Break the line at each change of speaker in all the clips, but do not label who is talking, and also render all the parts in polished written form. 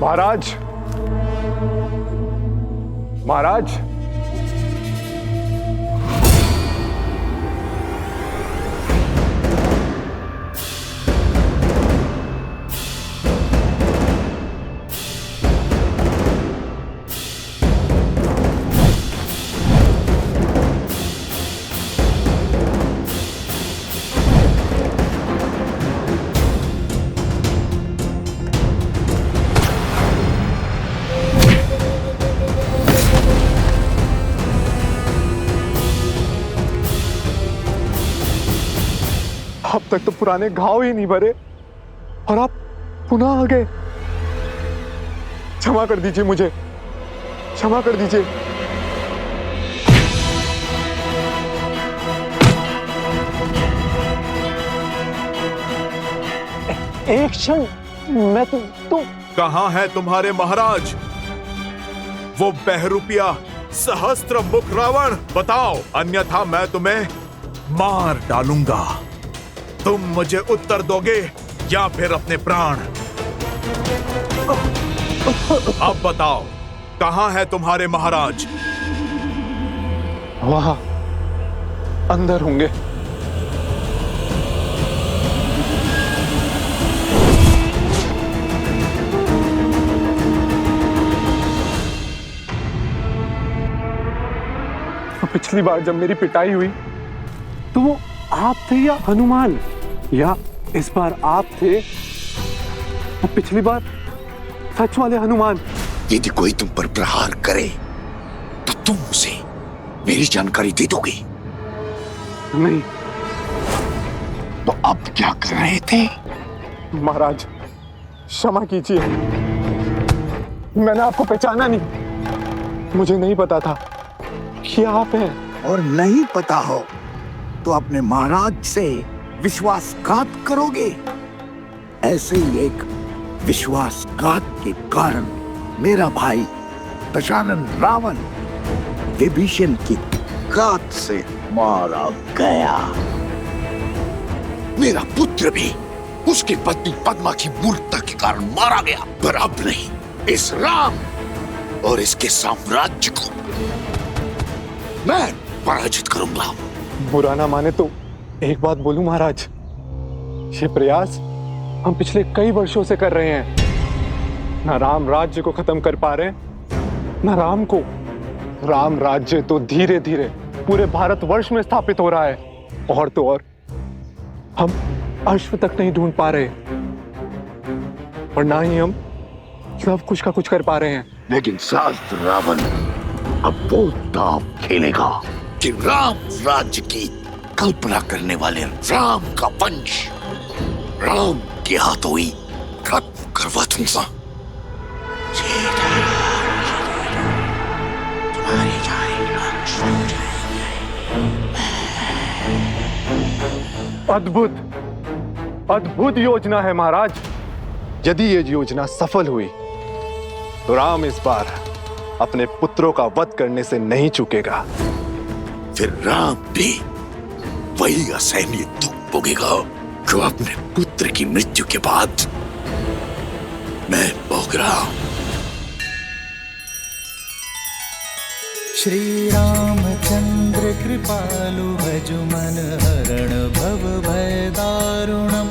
महाराज, महाराज, अब तक तो पुराने घाव ही नहीं भरे और आप पुनः आ गए। क्षमा कर दीजिए मुझे, क्षमा कर दीजिए।
एक क्षण, मैं तुम
कहां है तुम्हारे महाराज? वो बहरूपिया सहस्त्र मुख रावण, बताओ, अन्यथा मैं तुम्हें मार डालूंगा। तुम मुझे उत्तर दोगे या फिर अपने प्राण? अब बताओ, कहां है तुम्हारे महाराज?
वहां अंदर होंगे। पिछली बार जब मेरी पिटाई हुई तो वो आप थे या हनुमान, या इस बार आप थे और पिछली बार सच वाले हनुमान?
यदि कोई तुम पर प्रहार करे तो तुम उसे मेरी जानकारी दे दोगे?
नहीं।
तो अब क्या कर रहे थे?
महाराज क्षमा कीजिए, मैंने आपको पहचाना नहीं। मुझे नहीं पता था कि आप हैं।
और नहीं पता हो तो अपने महाराज से विश्वासघात करोगे? ऐसे ही एक विश्वासघात के कारण मेरा भाई दशानन रावण विभीषण की घात से मारा गया। मेरा पुत्र भी उसकी पत्नी पद्मा की मूर्खता के कारण मारा गया, पर अब नहीं, इस राम और इसके साम्राज्य को मैं पराजित करूंगा।
बुरा ना माने तो एक बात बोलूं महाराज, ये प्रयास हम पिछले कई वर्षों से कर रहे हैं। ना राम राज्य को खत्म कर पा रहे, ना राम को। राम राज्य तो धीरे धीरे पूरे भारतवर्ष में स्थापित हो रहा है, और तो और हम अश्व तक नहीं ढूंढ पा रहे, और ना ही हम सब कुछ का कुछ कर पा रहे हैं।
लेकिन शास्त्र रावण अब वो दांव खेलेगा कि राम राज्य की कल्पना करने वाले राम का वंश राम के हाथों ही खत्म करवा दूंगा।
अद्भुत, अद्भुत योजना है महाराज। यदि ये योजना सफल हुई तो राम इस बार अपने पुत्रों का वध करने से नहीं चूकेगा।
फिर राम भी वही असहनीय दुख भोगेगा जो अपने पुत्र की मृत्यु के बाद मैं भोग रहा हूं।
श्री रामचंद्र कृपालु भज मन हरण भव भय दारुणम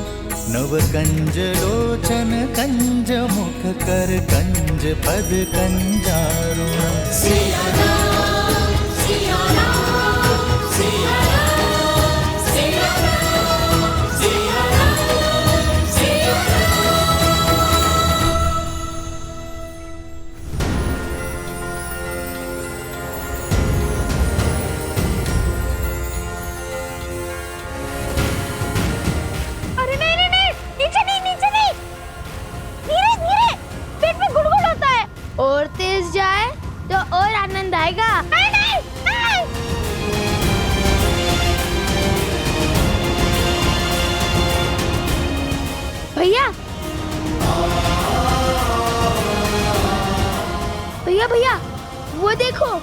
नव कंज लोचन कंज मुख कर कंज पद कंजारुणम। सिया राम, सिया राम, सिया राम, सिया राम, सिया राम, सिया
अरे नहीं नहीं नहीं, नीचे नहीं, नीचे नहीं, धीरे धीरे, पेट में गुड़गुड़ होता है। और तेज जाए तो और आनंद आएगा। नहीं नहीं नहीं। भैया भैया भैया, वो देखो,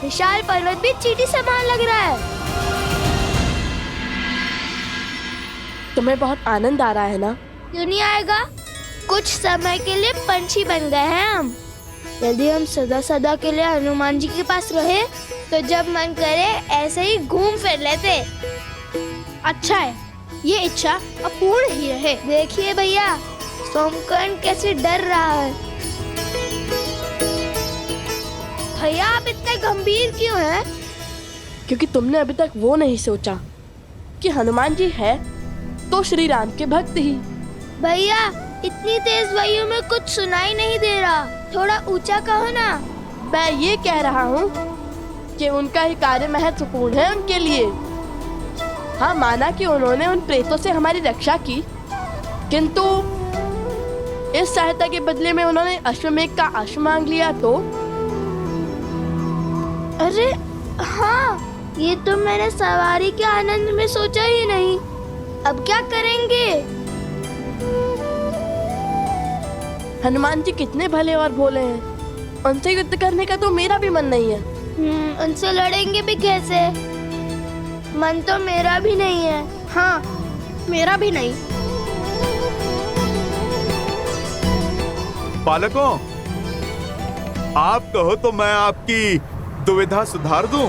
विशाल पर्वत भी चींटी समान लग रहा है।
तुम्हें बहुत आनंद आ रहा है ना?
क्यों नहीं आएगा? कुछ समय के लिए पंछी बन गए हैं हम। यदि हम सदा सदा के लिए हनुमान जी के पास रहे तो जब मन करे ऐसे ही घूम फिर लेते। अच्छा है, ये इच्छा अपूर्ण ही रहे। देखिए भैया, सोमकर्ण कैसे डर रहा है। भैया आप इतने गंभीर क्यों हैं?
क्योंकि तुमने अभी तक वो नहीं सोचा कि हनुमान जी है तो श्री राम के भक्त ही।
भैया इतनी तेज वायु में कुछ सुनाई नहीं दे रहा, थोड़ा ऊंचा कहो ना।
मैं ये कह रहा हूँ कि उनका ही कार्य महत्वपूर्ण है उनके लिए। हाँ, माना कि उन्होंने उन प्रेतों से हमारी रक्षा की, किंतु इस सहायता के बदले में उन्होंने अश्वमेघ का अश्व मांग लिया तो।
अरे हाँ, ये तो मैंने सवारी के आनंद में सोचा ही नहीं। अब क्या करेंगे?
हनुमान जी कितने भले और भोले हैं, उनसे युद्ध करने का तो मेरा भी मन नहीं है।
उनसे लड़ेंगे भी कैसे? मन तो मेरा भी नहीं है। हाँ, मेरा भी नहीं।
बालकों, आप कहो तो मैं आपकी दुविधा सुधार दूं।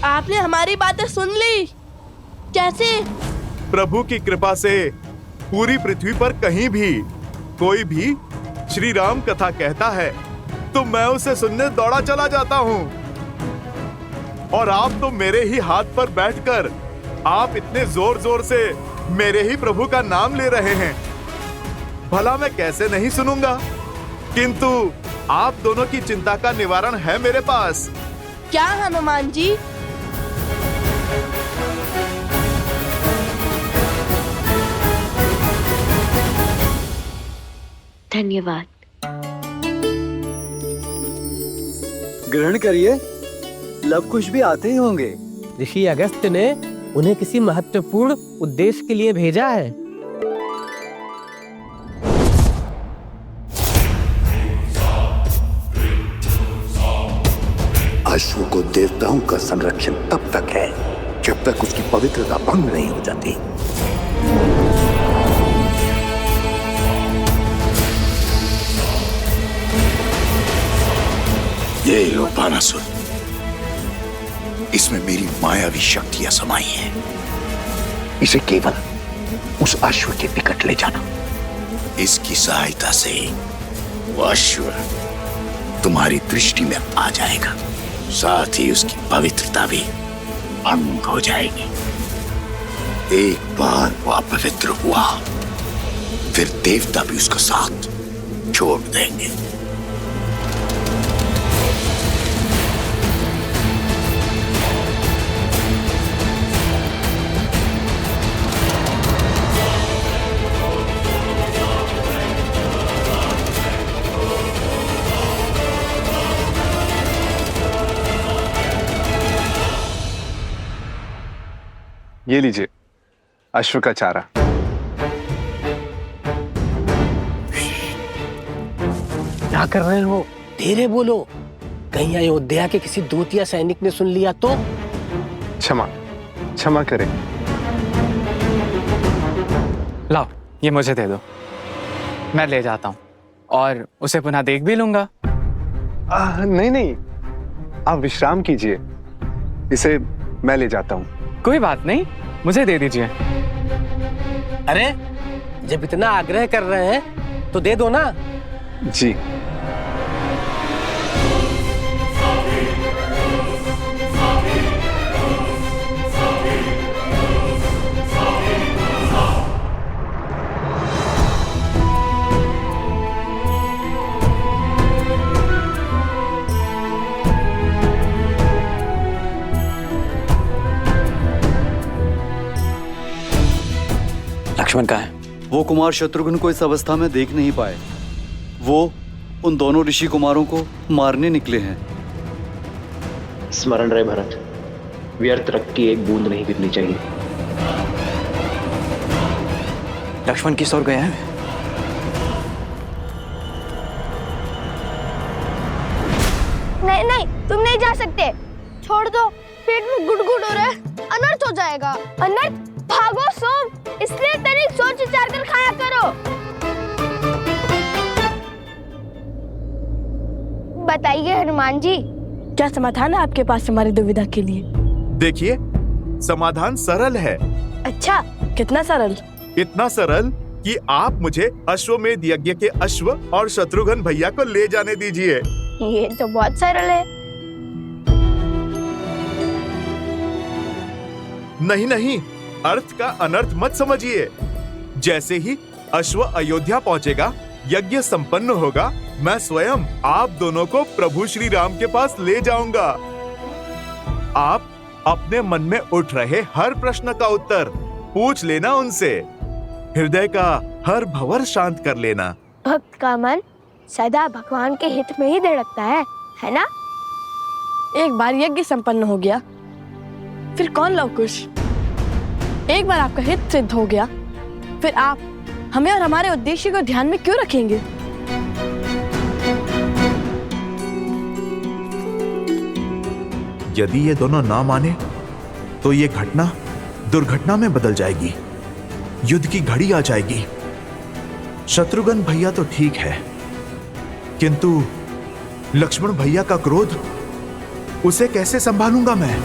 आपने हमारी बातें सुन ली? कैसे?
प्रभु की कृपा से पूरी पृथ्वी पर कहीं भी कोई भी श्री राम कथा कहता है तो मैं उसे सुनने दौड़ा चला जाता हूँ। और आप तो मेरे ही हाथ पर बैठकर आप इतने जोर जोर से मेरे ही प्रभु का नाम ले रहे हैं, भला मैं कैसे नहीं सुनूंगा? किंतु आप दोनों की चिंता का निवारण है मेरे पास।
क्या हनुमान जी?
धन्यवाद।
ग्रहण करिए, लव कुश भी आते ही होंगे।
ऋषि अगस्त्य ने उन्हें किसी महत्वपूर्ण उद्देश्य के लिए भेजा है।
अश्व को देवताओं का संरक्षण तब तक है जब तक उसकी पवित्रता भंग नहीं हो जाती। ये लो बानासुर, इसमें मेरी मायावी शक्तियां समाई हैं। इसे केवल उस अश्व के निकट ले जाना। इसकी सहायता से वो अश्व तुम्हारी दृष्टि में आ जाएगा, साथ ही उसकी पवित्रता भी भंग हो जाएगी। एक बार वो अपवित्र हुआ, फिर देवता भी उसका साथ छोड़ देंगे।
ये लीजिए अश्व का चारा।
क्या कर रहे हो? धीरे बोलो, कहीं अयोध्या के किसी दूत या सैनिक ने सुन लिया तो।
क्षमा क्षमा करें।
लाओ, ये मुझे दे दो, मैं ले जाता हूँ और उसे पुनः देख भी लूंगा।
नहीं नहीं, आप विश्राम कीजिए, इसे मैं ले जाता हूँ।
कोई बात नहीं, मुझे दे दीजिए।
अरे जब इतना आग्रह कर रहे हैं तो दे दो ना।
जी।
लक्ष्मण कहाँ है?
वो कुमार शत्रुघ्न को इस अवस्था में देख नहीं पाए। वो उन दोनों ऋषि कुमारों को मारने निकले हैं।
स्मरण रहे भरत, व्यर्थ रक्त की एक बूंद नहीं गिरनी चाहिए। लक्ष्मण किस ओर गया है?
नहीं नहीं, तुम नहीं जा सकते। छोड़ दो, पेट में गुड़गुड़ हो रहा है। अनर्थ हो जाएगा। अनर्थ? भागो सोम, इसलिए तनिक सोच विचार कर खाया करो। बताइए हनुमान जी,
क्या समाधान है आपके पास हमारी दुविधा के लिए?
देखिए, समाधान सरल है।
अच्छा, कितना सरल?
इतना सरल कि आप मुझे अश्वमेध यज्ञ के अश्व और शत्रुघ्न भैया को ले जाने दीजिए।
ये तो बहुत सरल है।
नहीं नहीं, अर्थ का अनर्थ मत समझिए। जैसे ही अश्व अयोध्या पहुंचेगा, यज्ञ संपन्न होगा, मैं स्वयं आप दोनों को प्रभु श्री राम के पास ले जाऊंगा। आप अपने मन में उठ रहे हर प्रश्न का उत्तर पूछ लेना उनसे। हृदय का हर भंवर शांत कर लेना।
भक्त का मन सदा भगवान के हित में ही धड़कता है ना?
एक बार यज्ञ संपन्न हो गया, फिर कौन लवकुश? एक बार आपका हित सिद्ध हो गया, फिर आप हमें और हमारे उद्देश्य को ध्यान में क्यों रखेंगे?
यदि ये दोनों ना माने तो ये घटना दुर्घटना में बदल जाएगी। युद्ध की घड़ी आ जाएगी। शत्रुघ्न भैया तो ठीक है, किंतु लक्ष्मण भैया का क्रोध, उसे कैसे संभालूंगा मैं?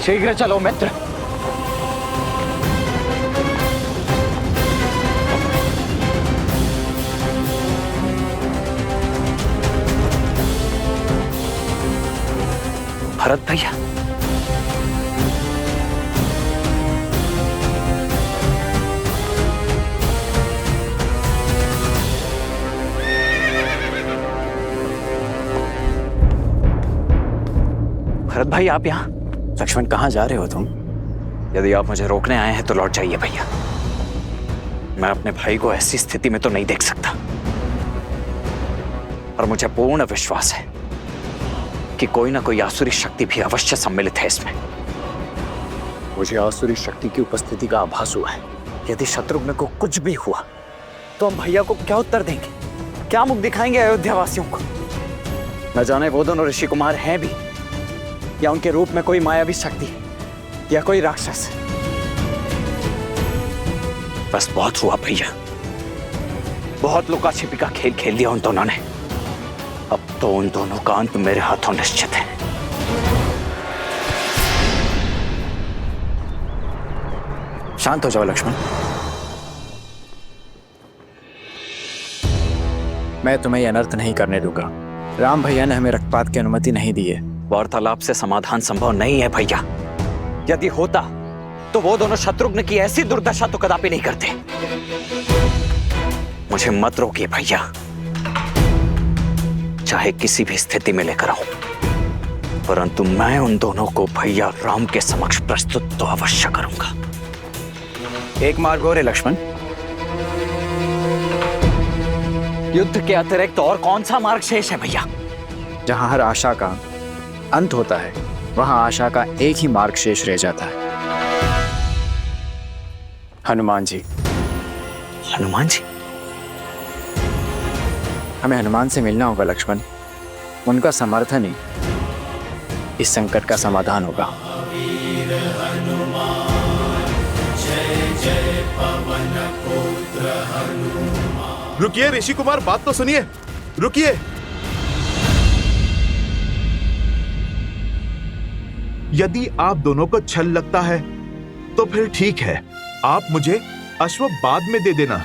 शीघ्र चलो मित्र। भरत भैया, भरत भाई आप यहाँ?
लक्ष्मण, कहाँ जा रहे हो तुम? यदि आप मुझे रोकने आए हैं तो लौट जाइए भैया। मैं अपने भाई को ऐसी स्थिति में तो नहीं देख सकता, और मुझे पूर्ण विश्वास है कि कोई ना कोई आसुरी शक्ति भी अवश्य सम्मिलित है इसमें।
मुझे आसुरी शक्ति की उपस्थिति का आभास हुआ है।
यदि शत्रुघ्न को कुछ भी हुआ तो हम भैया को क्या उत्तर देंगे? क्या मुख दिखाएंगे अयोध्या वासियों को? न जाने वो दोनों ऋषि कुमार हैं भी, या उनके रूप में कोई मायावी शक्ति या कोई राक्षस। बस बहुत हुआ भैया, बहुत लुका छिपी का खेल खेल दिया उन दोनों ने। अब तो उन दोनों का अंत मेरे हाथों निश्चित है।
शांत हो जाओ लक्ष्मण। मैं तुम्हें यह अनर्थ नहीं करने दूंगा। राम भैया ने हमें रक्तपात की अनुमति नहीं दी है।
वार्तालाप से समाधान संभव नहीं है भैया। यदि होता तो वो दोनों शत्रुघ्न की ऐसी दुर्दशा तो कदापि नहीं करते। मुझे मत रोकिए भैया, चाहे किसी भी स्थिति में लेकर आऊं, परंतु मैं उन दोनों को भैया राम के समक्ष प्रस्तुत तो अवश्य करूंगा।
एक मार्ग और है लक्ष्मण।
युद्ध के अतिरिक्त और कौन सा मार्ग शेष है भैया?
जहां हर आशा का अंत होता है, वहां आशा का एक ही मार्ग शेष रह जाता है। हनुमान जी।
हनुमान जी?
हमें हनुमान से मिलना होगा लक्ष्मण। उनका समर्थन ही इस संकट का समाधान होगा।
रुकिए ऋषि कुमार, बात तो सुनिए। रुकिए। यदि आप दोनों को छल लगता है तो फिर ठीक है, आप मुझे अश्व बाद में दे देना।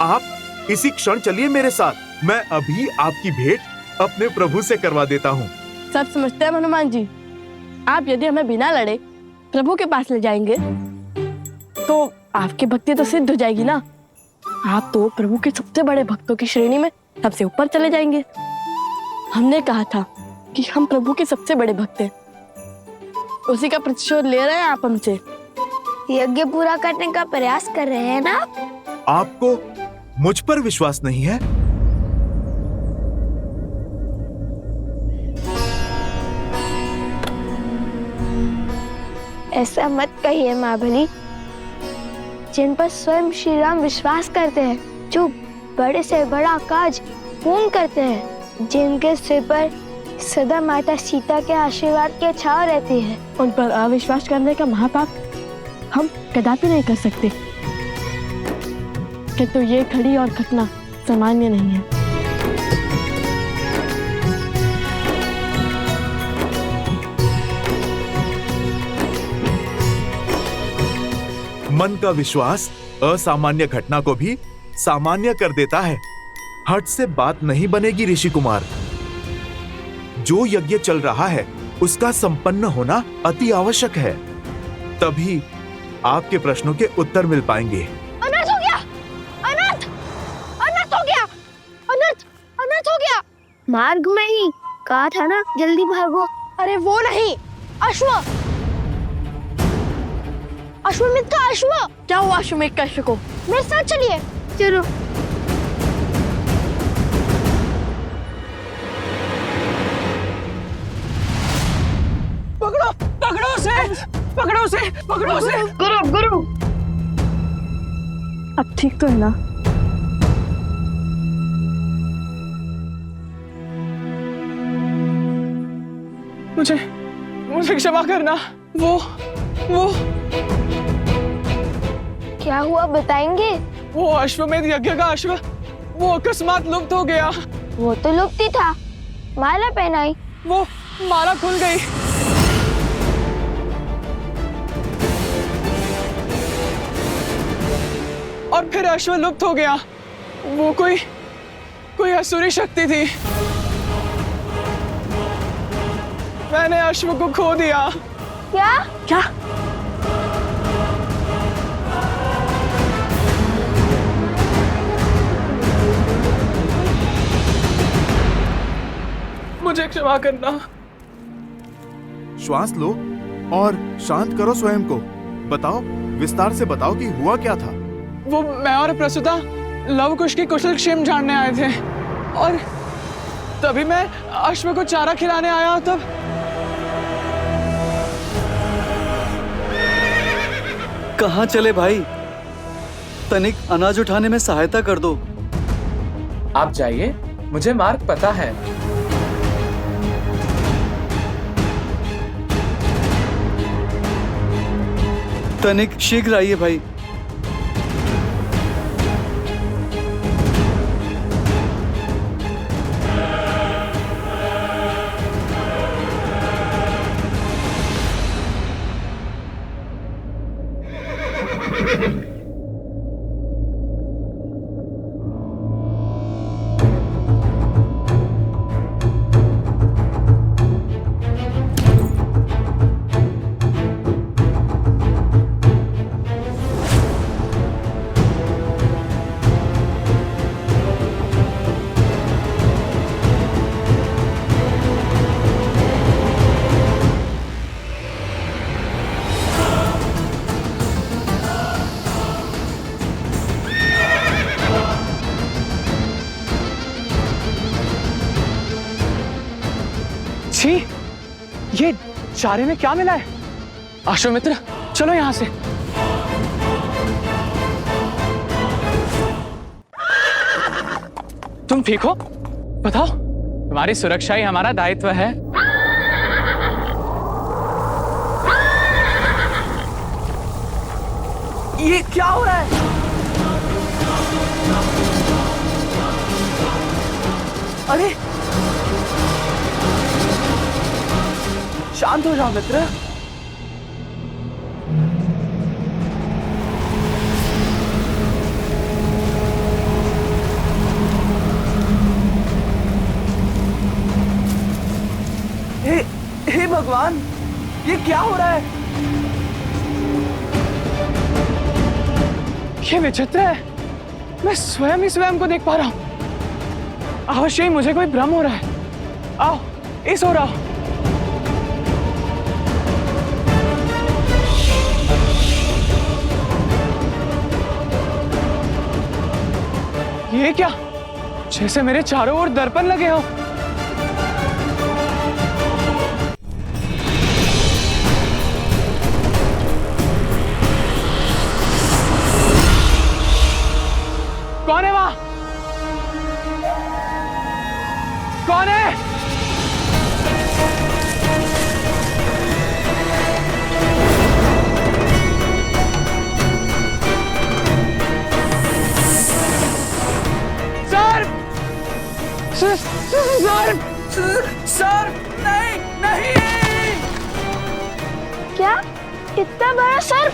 आप इसी क्षण चलिए मेरे साथ। मैं अभी आपकी भेंट अपने प्रभु से करवा देता हूँ।
सब समझते हैं हनुमान जी। आप यदि हमें बिना लड़े प्रभु के पास ले जाएंगे तो आपकी भक्ति तो सिद्ध हो जाएगी ना। आप तो प्रभु के सबसे बड़े भक्तों की श्रेणी में सबसे ऊपर चले जाएंगे। हमने कहा था कि हम प्रभु के सबसे बड़े भक्त हैं। उसी का प्रतिशोध ले रहे हैं आप हमसे।
यज्ञ पूरा करने का प्रयास कर रहे हैं ना?
आपको मुझ पर विश्वास नहीं है?
ऐसा मत कहिए माँ भनी। जिन पर स्वयं श्री राम विश्वास करते हैं, जो बड़े से बड़ा काज पूर्ण करते हैं, जिनके सिर पर सदा माता सीता के आशीर्वाद की छाव रहती है।
उन पर अविश्वास करने का महापाप हम कदापि नहीं कर सकते, किंतु ये घड़ी और घटना सामान्य नहीं है।
मन का विश्वास असामान्य घटना को भी सामान्य कर देता है। हट से बात नहीं बनेगी ऋषि कुमार। जो यज्ञ चल रहा है उसका संपन्न होना अति आवश्यक है, तभी आपके प्रश्नों के उत्तर मिल पाएंगे।
अनर्थ हो गया, अनर्थ, अनर्थ हो गया, अनर्थ, अनर्थ हो गया। मार्ग में ही कहा था ना, जल्दी भागो। अरे वो नहीं, अश्व, अश्वमेध का अश्व।
क्या हुआ अश्वमेध का अश्व को?
मेरे साथ चलिए। चलो।
पकड़ो, पकड़ो उसे, पकड़ो उसे, पकड़ो उसे।
गुरु, गुरु।
अब ठीक तो है ना?
मुझे क्षमा करना। वो
क्या हुआ बताएंगे?
वो अश्वमेध यज्ञ का अश्व वो अकस्मात लुप्त हो गया।
वो तो लुप्त ही था, माला पहनाई।
वो माला खुल गई। और फिर अश्व लुप्त हो गया। वो कोई असुरी शक्ति थी। मैंने अश्व को खो दिया।
क्या?
क्या?
मुझे क्षमा करना।
श्वास लो और शांत करो स्वयं को। बताओ, विस्तार से बताओ कि हुआ क्या था।
वो मैं और प्रसूता लवकुश की कुशल क्षेम जानने आए थे, और तभी मैं अश्व को चारा खिलाने आया। तब
कहाँ चले भाई? तनिक अनाज उठाने में सहायता कर दो।
आप जाइए, मुझे मार्ग पता है।
तनिक शीघ्र आइए भाई।
छी, ये चारे में क्या मिला है? अश्वमित्र, चलो यहां से। तुम ठीक हो? बताओ, तुम्हारी सुरक्षा ही हमारा दायित्व है।
ये क्या हो रहा है? अरे शांत हो जाओ मित्र। हे भगवान, ये क्या हो रहा है?
ये विचित्र है। मैं स्वयं ही स्वयं को देख पा रहा हूं। अवश्य ही मुझे कोई भ्रम हो रहा है। आओ, इस ओर आओ। ये क्या? जैसे मेरे चारों ओर दर्पण लगे हो। कौन है वहां? कौन है? सर! सर! नहीं नहीं!
क्या इतना बड़ा सर?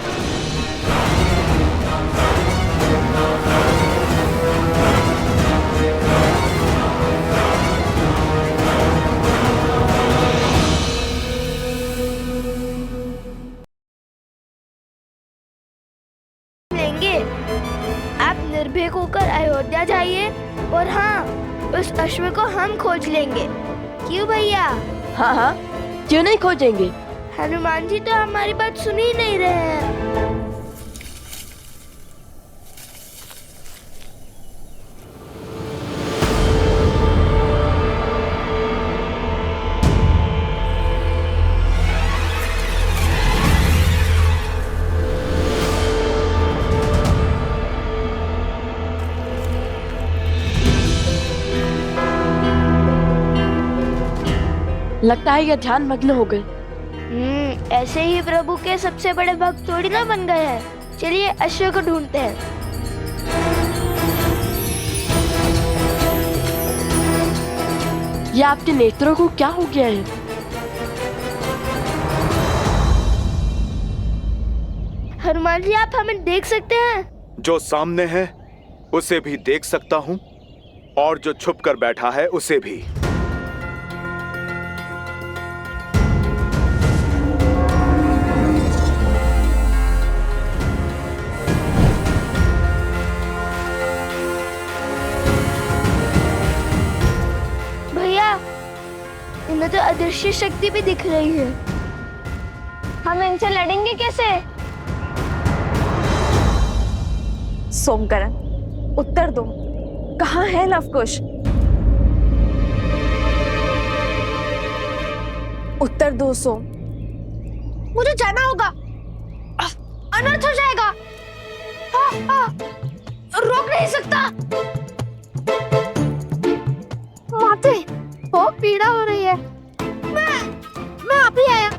लेंगे। आप निर्भीक होकर अयोध्या जाइए और हाँ, उस अश्व को हम खोज लेंगे। क्यों भैया?
हाँ हाँ, क्यों नहीं खोजेंगे?
हनुमान जी तो हमारी बात सुन ही नहीं रहे हैं।
लगता है ये ध्यान मग्न हो गए।
ऐसे ही प्रभु के सबसे बड़े भक्त थोड़ी ना बन गए हैं। चलिए अश्व को ढूंढते हैं।
ये आपके नेत्रों को क्या हो गया है?
हनुमान जी, आप हमें देख सकते हैं?
जो सामने है उसे भी देख सकता हूँ और जो छुप कर बैठा है उसे भी।
इनमें तो अदृश्य शक्ति भी दिख रही है। हम इनसे लड़ेंगे कैसे?
सोमकरण, उत्तर दो, कहाँ है लवकुश? उत्तर दो सोम।
मुझे जाना होगा, अनर्थ हो जाएगा। रोक नहीं सकता। माते, बहुत पीड़ा हो रही है। मैं अभी आया।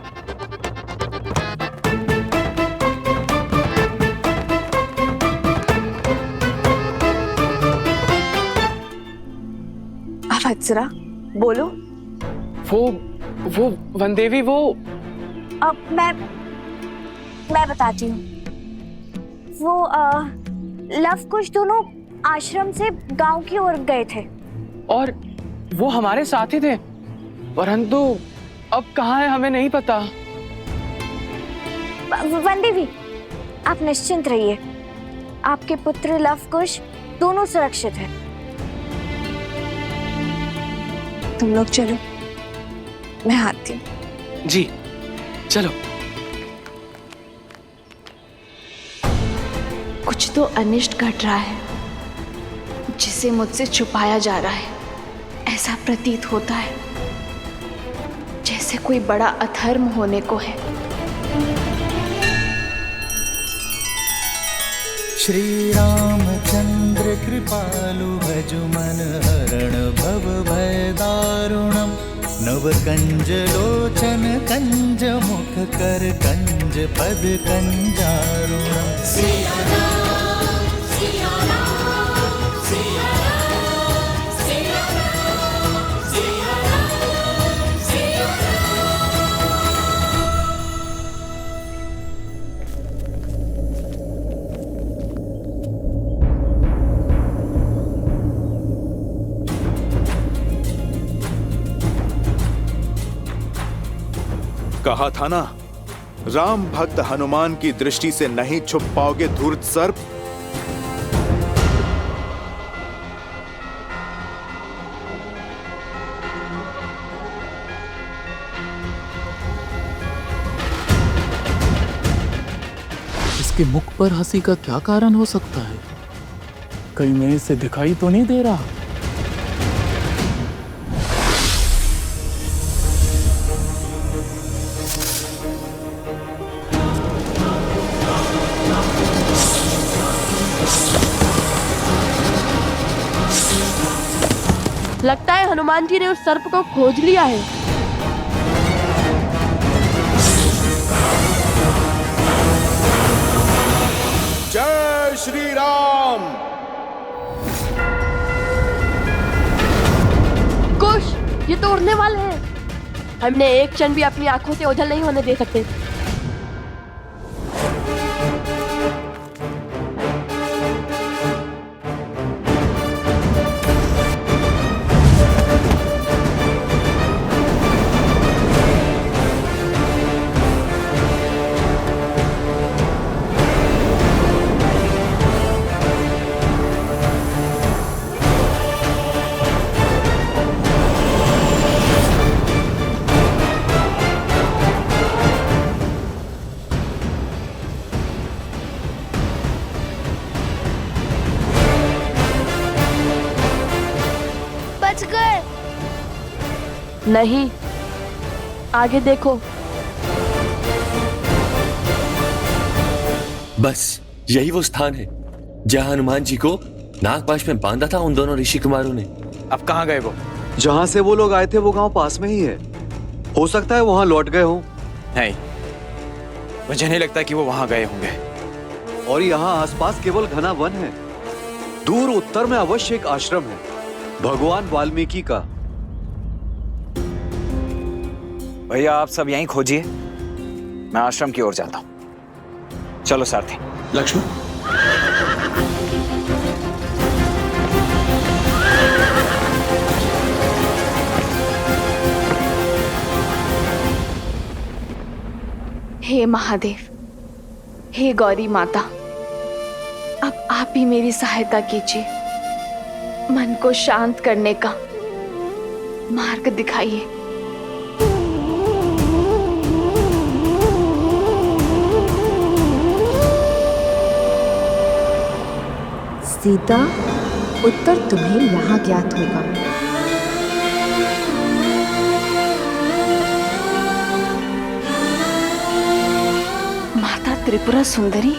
अवत्सरा, बोलो।
वो वनदेवी, वो
अब मैं बताती हूँ। वो लवकुश दोनों आश्रम से गांव की ओर गए थे
और वो हमारे साथ ही थे, परंतु अब कहाँ है हमें नहीं पता।
वनदेवी, आप निश्चिंत रहिए, आपके पुत्र लवकुश दोनों सुरक्षित हैं। तुम लोग चलो, मैं आती हूँ।
जी चलो।
कुछ तो अनिष्ट घट रहा है जिसे मुझसे छुपाया जा रहा है। ऐसा प्रतीत होता है जैसे कोई बड़ा अधर्म होने को है।
श्री रामचंद्र कृपालु भजु मन हरण भव भय दारुणम नव कंज लोचन कंज मुख कर कंज पद कंजारुणम।
कहा था ना, राम भक्त हनुमान की दृष्टि से नहीं छुप पाओगे धूर्त सर्प।
इसके मुख पर हंसी का क्या कारण हो सकता है? कहीं मैं इसे दिखाई तो नहीं दे रहा?
लगता है हनुमान जी ने उस सर्प को खोज लिया है।
जय श्री राम।
कुश, ये तो उड़ने वाले हैं। हमने एक क्षण भी अपनी आंखों से ओझल नहीं होने दे सकते।
बच गए।
नहीं, आगे देखो।
बस यही वो स्थान है जहां हनुमान जी को नागपाश में बांधा था उन दोनों ऋषि कुमारों ने।
अब कहाँ गए वो?
जहां से वो लोग आए थे वो गांव पास में ही है। हो सकता है वहां लौट गए हों।
नहीं, मुझे नहीं लगता कि वो वहां गए होंगे।
और यहाँ आसपास केवल घना वन है। दूर उत्तर में अवश्य एक आश्रम है, भगवान वाल्मीकि का।
भैया आप सब यहीं खोजिए, मैं आश्रम की ओर जाता हूं। चलो सारथी।
लक्ष्मण,
हे महादेव, हे गौरी माता, अब आप ही मेरी सहायता कीजिए। मन को शांत करने का मार्ग दिखाइए।
सीता, उत्तर तुम्हें यहाँ ज्ञात होगा।
माता त्रिपुरा सुंदरी,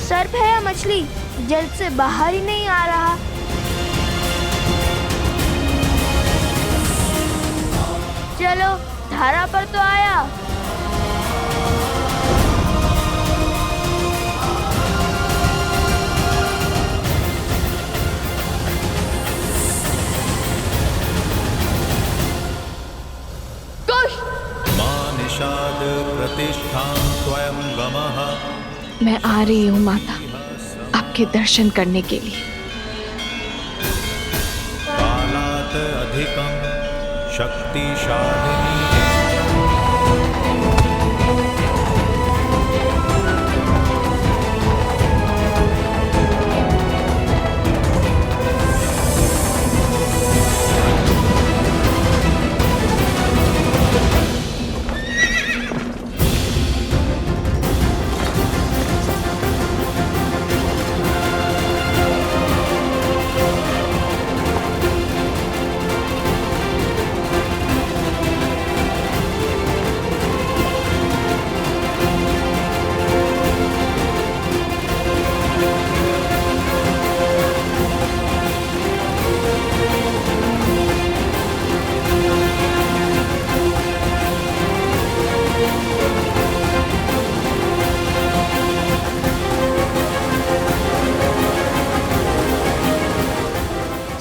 सर्प है या मछली, जल से बाहर ही नहीं आ रहा। चलो, धारा पर तो आया।
कुश,
निषाद प्रतिष्ठां स्वयं गमः।
मैं आ रही हूँ माता, आपके दर्शन करने के लिए।
कालात् अधिकं शक्तिशालिनी।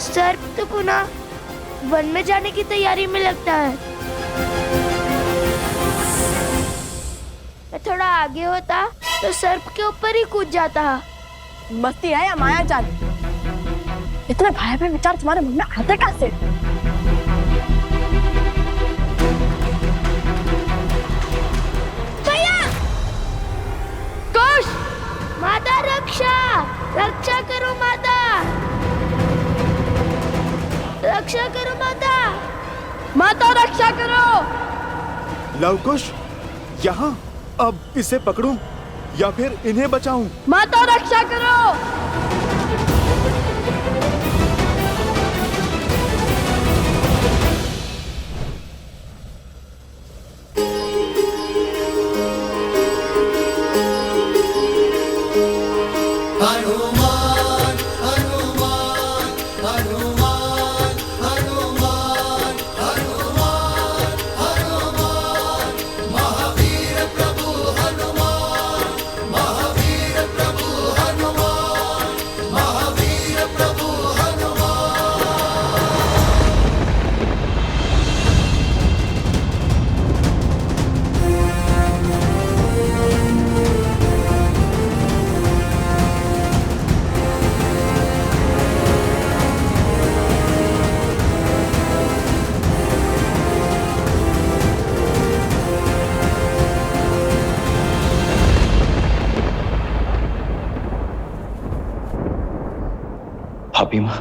सर्प तो पुनः वन में जाने की तैयारी में लगता है। मैं थोड़ा आगे होता तो सर्प के ऊपर ही कूद जाता।
मस्ती है या माया जाल? इतने भयावह विचार तुम्हारे मन में आते कैसे?
भैया!
कुश!
माता रक्षा! रक्षा करो माता! रक्षा करो माता!
माता रक्षा करो!
लवकुश यहाँ, अब इसे पकड़ूं या फिर इन्हें बचाऊं?
माता रक्षा करो।
भाभी माँ,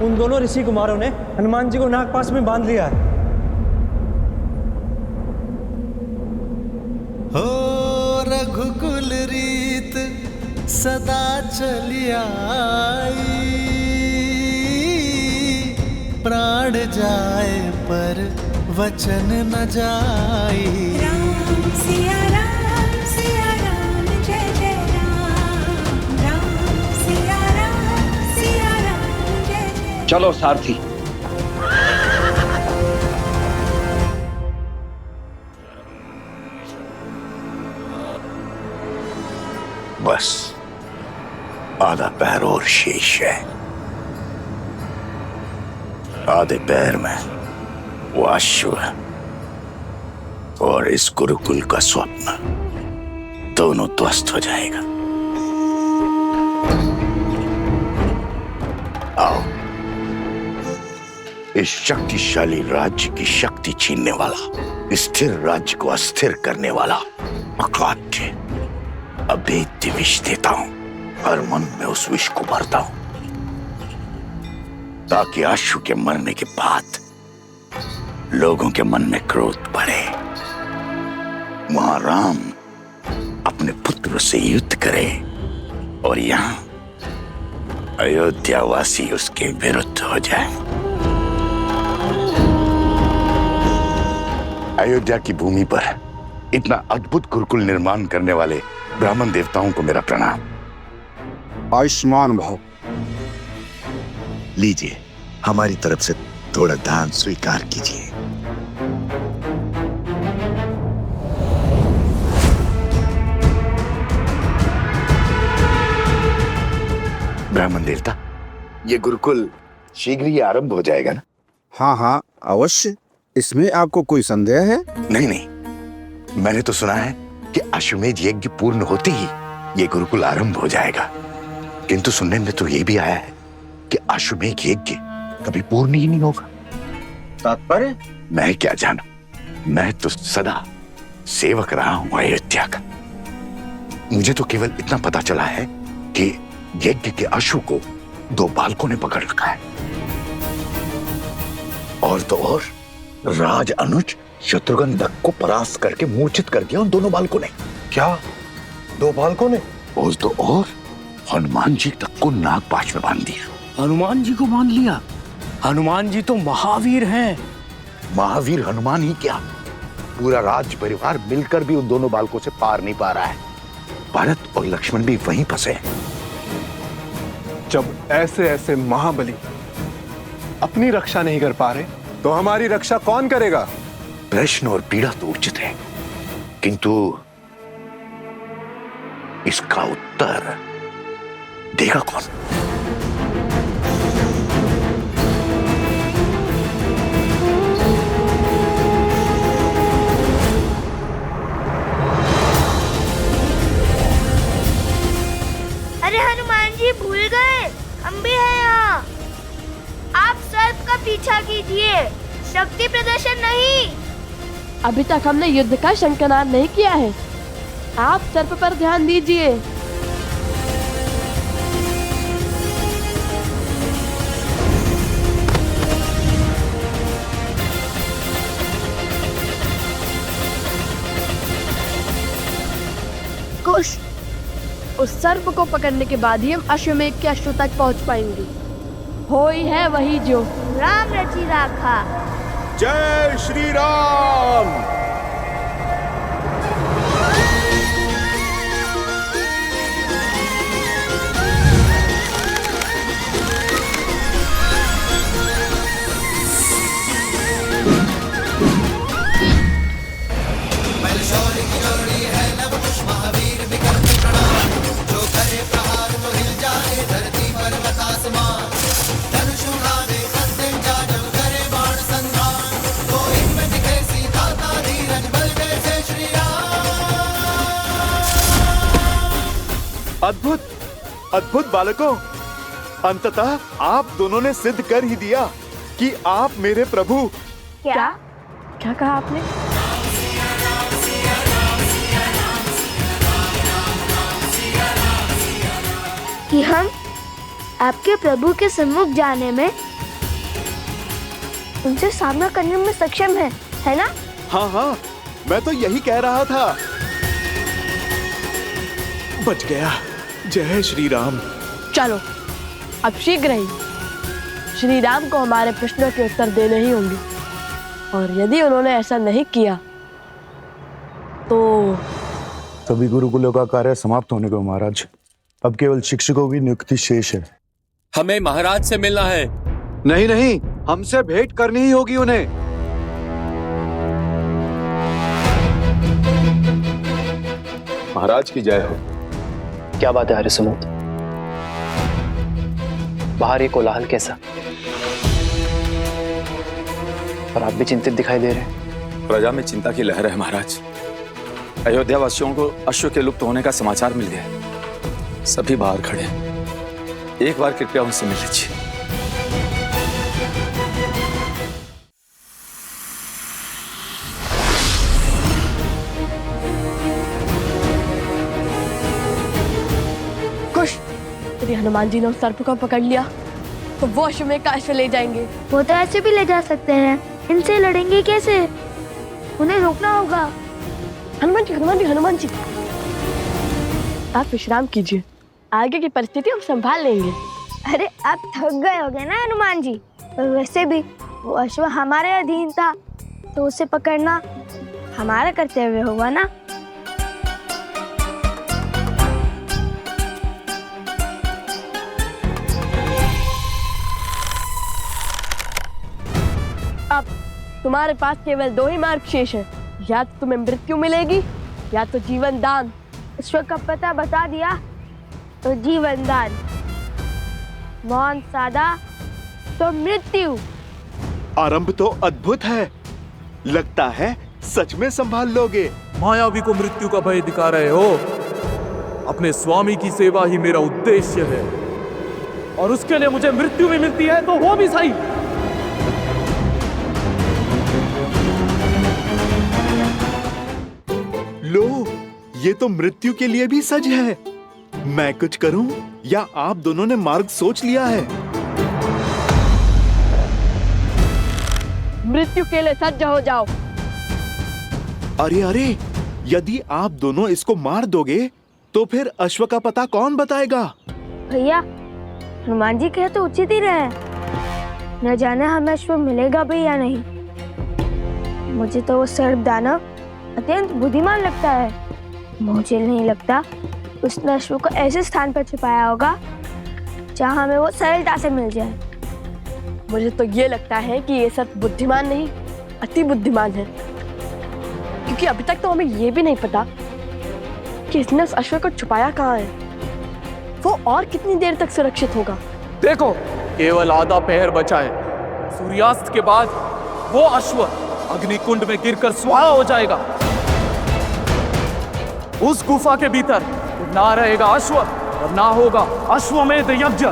उन दोनों ऋषि कुमारों ने हनुमान जी को नागपाश में बांध लिया है।
हो रघुकुल रीत सदा चली आई, प्राण जाए पर वचन न जाई।
राम सिया राम जय जय राम, राम सिया राम जय जय।
चलो सारथी।
बस आधा पैर और शेष है। आधे पैर में वो अश्व और इस गुरुकुल का स्वप्न दोनों ध्वस्त हो जाएगा। आओ, इस शक्तिशाली राज्य की शक्ति छीनने वाला, स्थिर राज्य को अस्थिर करने वाला अकाट्य अभेद्य विष देता हूं और मन में उस विष को भरता हूं ताकि आशु के मरने के बाद लोगों के मन में क्रोध बढ़े। वहां राम अपने पुत्र से युद्ध करे और यहां अयोध्यावासी उसके विरुद्ध हो जाए। अयोध्या की भूमि पर इतना अद्भुत गुरुकुल निर्माण करने वाले ब्राह्मण देवताओं को मेरा प्रणाम।
आयुष्मान भव।
लीजिए, हमारी तरफ से थोड़ा दान स्वीकार कीजिए। ब्राह्मण देवता, ये गुरुकुल शीघ्र ही आरंभ हो जाएगा ना?
हाँ हाँ अवश्य। इसमें आपको कोई संदेह है?
नहीं नहीं, मैंने तो सुना है कि अश्वमेध यज्ञ पूर्ण होते ही ये गुरुकुल आरंभ हो जाएगा, किंतु सुनने में तो ये भी आया है कि अश्वमेध यज्ञ कभी पूर्ण ही नहीं होगा।
तात्पर्य?
मैं क्या जानूं, मैं तो सदा सेवक रहा हूं अयोध्या का। मुझे तो केवल इतना पता चला है कि यज्ञ के अश्व को 2 बालकों ने पकड़ रखा है, और तो और राज अनुज शत्रुघ्न दत्त को परास्त करके मूर्छित कर दिया उन दोनों बालकों ने।
क्या 2 बालकों ने?
और तो और हनुमान जी तक को नागपाश में बांध दिया।
हनुमान जी को बांध लिया? हनुमान जी तो महावीर हैं।
महावीर हनुमान ही क्या, पूरा राज्य परिवार मिलकर भी उन दोनों बालकों से पार नहीं पा रहा है। भरत और लक्ष्मण भी वहीं फंसे हैं।
जब ऐसे ऐसे महाबली अपनी रक्षा नहीं कर पा रहे, तो हमारी रक्षा कौन करेगा?
प्रश्न और पीड़ा तो उचित है, किंतु इसका उत्तर देगा कौन?
अरे हनुमान जी भूल गए, हम भी हैं यहाँ। आप सर्प का पीछा कीजिए, शक्ति प्रदर्शन नहीं।
अभी तक हमने युद्ध का शंखनाद नहीं किया है, आप सर्प पर ध्यान दीजिए। कुश, उस सर्प को पकड़ने के बाद ही हम अश्वमेध के अश्व तक पहुंच पाएंगे। हो ही है वही जो
राम रची राखा।
जय श्री राम। अद्भुत अद्भुत बालकों, अंततः आप दोनों ने सिद्ध कर ही दिया कि आप मेरे प्रभु।
क्या क्या कहा आपने?
कि हम आपके प्रभु के सम्मुख जाने में, उनसे सामना करने में सक्षम है ना?
हाँ हाँ, मैं तो यही कह रहा था। बच गया। जय श्री राम।
चलो अब शीघ्र ही श्री राम को हमारे प्रश्नों के उत्तर देने ही होंगे, और यदि उन्होंने ऐसा नहीं किया तो
सभी गुरुकुलों का कार्य समाप्त होने को महाराज। अब केवल शिक्षकों की नियुक्ति शेष है।
हमें महाराज से मिलना है।
नहीं नहीं, हमसे भेंट करनी ही होगी उन्हें।
महाराज की जय हो।
क्या बात है हरिसमुद्र, बाहर ये कोलाहल कैसा? और आप भी चिंतित दिखाई दे रहे हैं।
प्रजा में चिंता की लहर है महाराज। अयोध्या वासियों को अश्व के लुप्त होने का समाचार मिल गया। सभी बाहर खड़े हैं, एक बार कृपया उनसे मिल लीजिए।
कुश, यदि हनुमान जी ने उस सर्प को पकड़ लिया तो वो अश्वमेध का अश्व ले जाएंगे।
वो तो ऐसे भी ले जा सकते हैं, इनसे लड़ेंगे कैसे? उन्हें रोकना होगा।
हनुमान जी, हनुमान जी, हनुमान जी, आप विश्राम कीजिए, आगे की परिस्थिति हम संभाल लेंगे।
अरे आप थक गए होगे ना हनुमान जी। वैसे भी वो अश्व हमारे अधीन था, तो उसे पकड़ना हमारा कर्तव्य होगा ना।
अब तुम्हारे पास केवल 2 ही मार्ग शेष है, या तो तुम्हें मृत्यु मिलेगी या तो जीवन दान।
ईश्वर का पता बता दिया तो जीवन दान, मौन साधा तो मृत्यु।
आरंभ तो अद्भुत है, लगता है सच में संभाल लोगे।
मायावी को मृत्यु का भय दिखा रहे हो। अपने स्वामी की सेवा ही मेरा उद्देश्य है, और उसके लिए मुझे मृत्यु भी मिलती है तो वो भी सही।
लो, ये तो मृत्यु के लिए भी सज है। मैं कुछ करूं या आप दोनों ने मार्ग सोच लिया है?
मृत्यु के लिए सज्ज हो जाओ।
अरे अरे, यदि आप दोनों इसको मार दोगे तो फिर अश्व का पता कौन बताएगा?
भैया, हनुमान जी कहे तो उचित ही रहे। न जाने हमें अश्व मिलेगा भी या नहीं। मुझे तो वो सर्प दानव अत्यंत बुद्धिमान लगता है। मुझे नहीं लगता उसने अश्व को ऐसे स्थान पर छुपाया होगा जहाँ हमें वो सरलता से मिल जाए।
मुझे तो ये लगता है कि ये सब बुद्धिमान नहीं, अति बुद्धिमान है, क्योंकि अभी तक तो हमें ये भी नहीं पता कि इसने उस अश्व को छुपाया कहाँ है। वो और कितनी देर तक सुरक्षित होगा?
देखो, केवल आधा पहर बचा है। सूर्यास्त के बाद वो अश्व अग्निकुंड में गिरकर स्वाहा हो जाएगा। उस गुफा के भीतर ना रहेगा अश्व और ना होगा अश्वमेध यज्ञ।